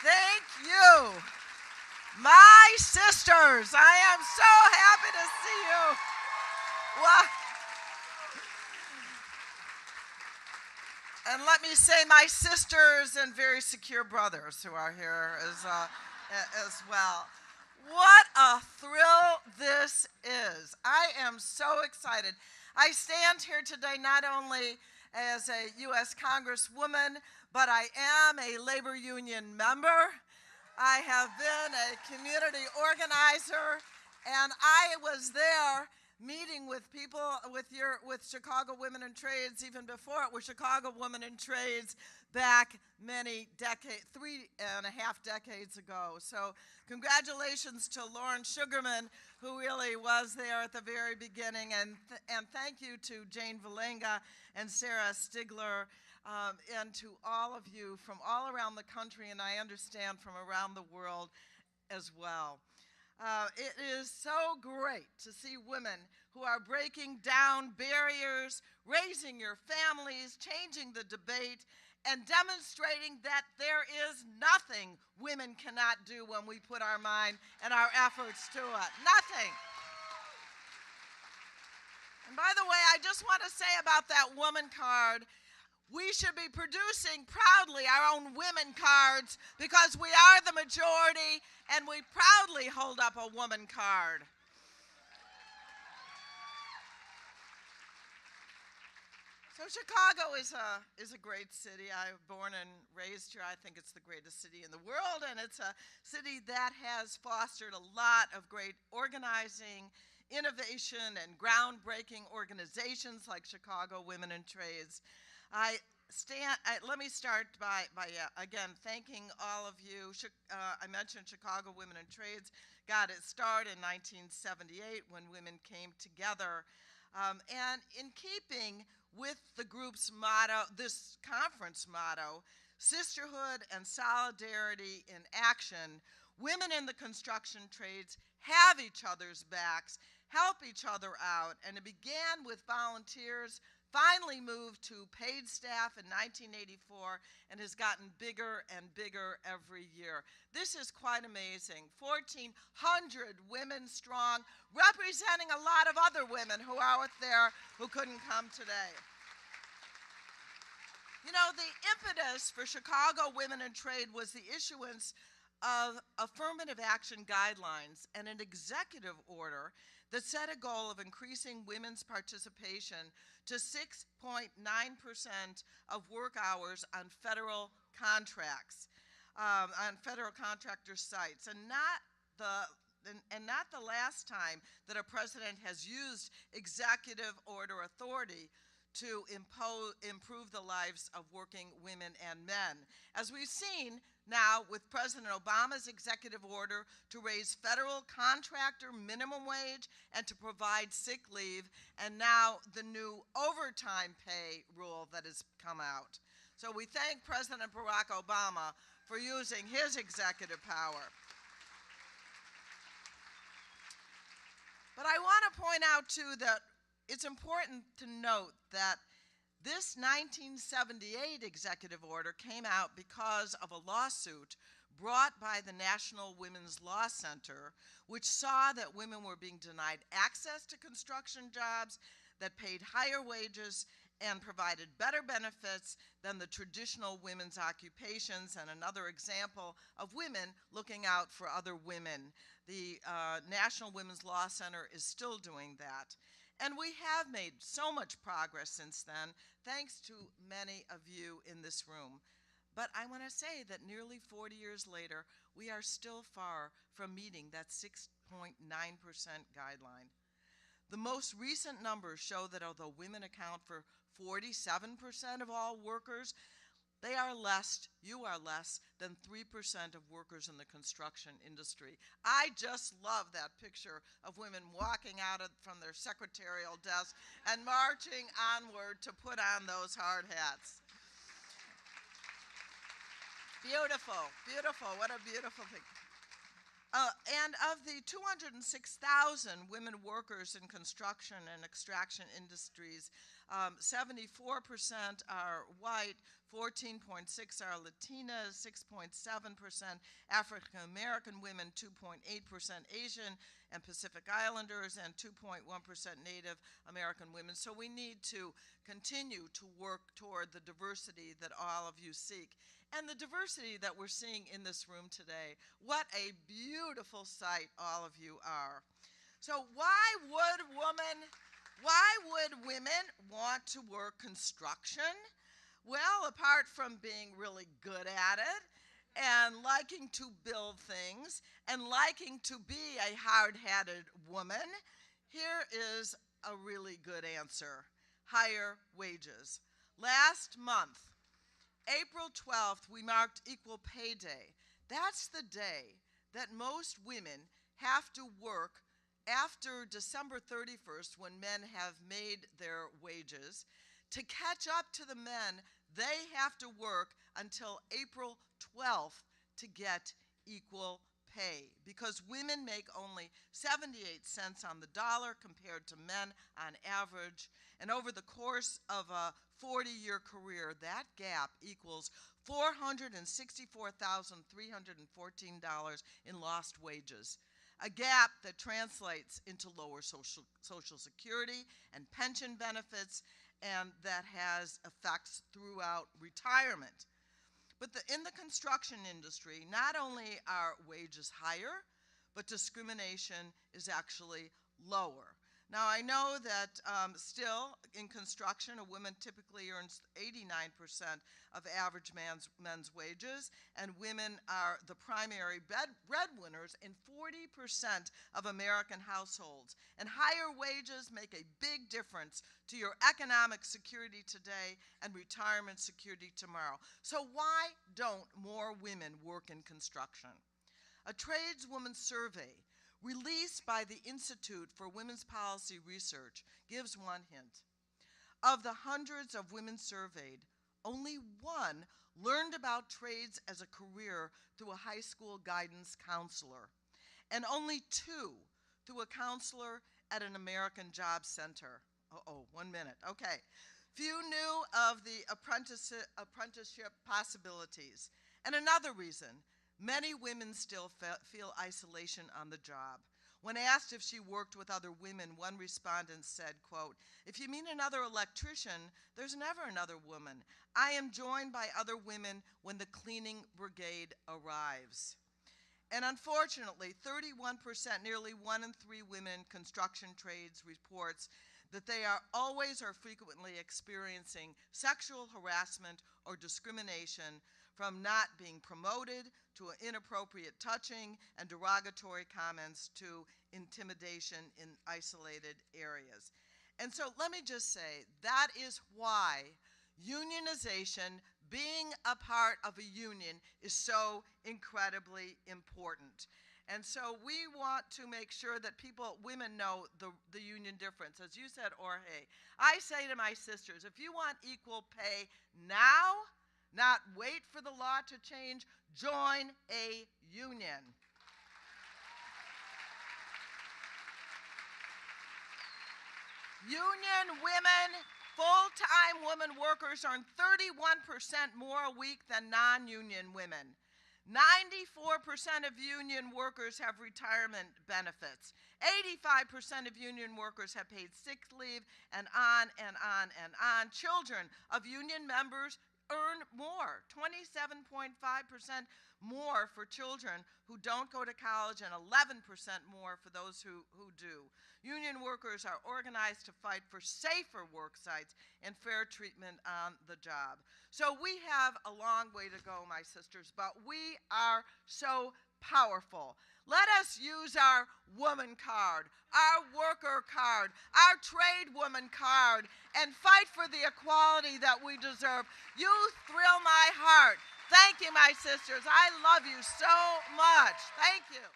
Thank you, my sisters. I am so happy to see you. Well, and let me say my sisters and very secure brothers who are here as well. What a thrill this is. I am so excited. I stand here today not only as a U.S. Congresswoman, but I am a labor union member. I have been a community organizer, and I was there meeting with people with Chicago Women in Trades even before it was Chicago Women in Trades back many decades, 3.5 decades ago. So congratulations to Lauren Sugarman, who really was there at the very beginning, and thank you to Jane Valenga and Sarah Stigler, and to all of you from all around the country, and I understand from around the world as well. It is so great to see women who are breaking down barriers, raising your families, changing the debate, and demonstrating that there is nothing women cannot do when we put our mind and our efforts to it. Nothing. And by the way, I just want to say about that woman card, we should be producing proudly our own women cards because we are the majority and we proudly hold up a woman card. So Chicago is a great city. I was born and raised here. I think it's the greatest city in the world, and it's a city that has fostered a lot of great organizing, innovation, and groundbreaking organizations like Chicago Women in Trades. Let me start by again thanking all of you. I mentioned Chicago Women in Trades got its start in 1978 when women came together. And in keeping with the group's motto, this conference motto, sisterhood and solidarity in action, women in the construction trades have each other's backs, help each other out, and it began with volunteers, finally moved to paid staff in 1984, and has gotten bigger and bigger every year. This is quite amazing. 1,400 women strong, representing a lot of other women who are out there who couldn't come today. You know, the impetus for Chicago Women in Trade was the issuance of affirmative action guidelines and an executive order that set a goal of increasing women's participation to 6.9% of work hours on federal contracts, on federal contractor sites, and not the last time that a president has used executive order authority to improve the lives of working women and men. As we've seen now with President Obama's executive order to raise federal contractor minimum wage and to provide sick leave, and now the new overtime pay rule that has come out. So we thank President Barack Obama for using his executive power. But I want to point out, too, that it's important to note that this 1978 executive order came out because of a lawsuit brought by the National Women's Law Center, which saw that women were being denied access to construction jobs that paid higher wages and provided better benefits than the traditional women's occupations, and another example of women looking out for other women. The National Women's Law Center is still doing that. And we have made so much progress since then, thanks to many of you in this room. But I want to say that nearly 40 years later, we are still far from meeting that 6.9% guideline. The most recent numbers show that although women account for 47% of all workers, you are less than 3% of workers in the construction industry. I just love that picture of women walking out from their secretarial desk and marching onward to put on those hard hats. Beautiful, beautiful, what a beautiful thing. And of the 206,000 women workers in construction and extraction industries, 74% are white, 14.6 are Latinas, 6.7% African American women, 2.8% Asian and Pacific Islanders, and 2.1% Native American women. So we need to continue to work toward the diversity that all of you seek. And the diversity that we're seeing in this room today. What a beautiful sight all of you are. So why would women want to work construction? Well, apart from being really good at it and liking to build things and liking to be a hard-headed woman, here is a really good answer: higher wages. Last month, April 12th, we marked Equal Pay Day. That's the day that most women have to work after December 31st, when men have made their wages. To catch up to the men, they have to work until April 12th to get equal pay, because women make only 78 cents on the dollar compared to men on average. And over the course of a 40-year career, that gap equals $464,314 in lost wages. A gap that translates into lower social security and pension benefits, and that has effects throughout retirement. But in the construction industry, not only are wages higher, but discrimination is actually lower. Now, I know that still in construction, a woman typically earns 89% of average men's wages, and women are the primary breadwinners in 40% of American households. And higher wages make a big difference to your economic security today and retirement security tomorrow. So why don't more women work in construction? A tradeswoman survey released by the Institute for Women's Policy Research gives one hint. Of the hundreds of women surveyed, only one learned about trades as a career through a high school guidance counselor, and only two through a counselor at an American Job Center. Uh-oh, 1 minute, okay. Few knew of the apprenticeship possibilities. And another reason: many women still feel isolation on the job. When asked if she worked with other women, one respondent said, quote, "If you mean another electrician, there's never another woman. I am joined by other women when the cleaning brigade arrives." And unfortunately, 31%, nearly 1 in 3 women in construction trades, reports that they are always or frequently experiencing sexual harassment or discrimination, from not being promoted to inappropriate touching and derogatory comments to intimidation in isolated areas. And so let me just say, that is why unionization, being a part of a union, is so incredibly important. And so we want to make sure that women know the union difference. As you said, Jorge, I say to my sisters, if you want equal pay now, not wait for the law to change, join a union. Union women, full-time women workers, earn 31% more a week than non-union women. 94% of union workers have retirement benefits. 85% of union workers have paid sick leave, and on and on and on. Children of union members earn more, 27.5% more for children who don't go to college, and 11% more for those who do. Union workers are organized to fight for safer work sites and fair treatment on the job. So we have a long way to go, my sisters, but we are so powerful. Let us use our woman card, our worker card, our trade woman card, and fight for the equality that we deserve. You thrill my heart. Thank you, my sisters. I love you so much. Thank you.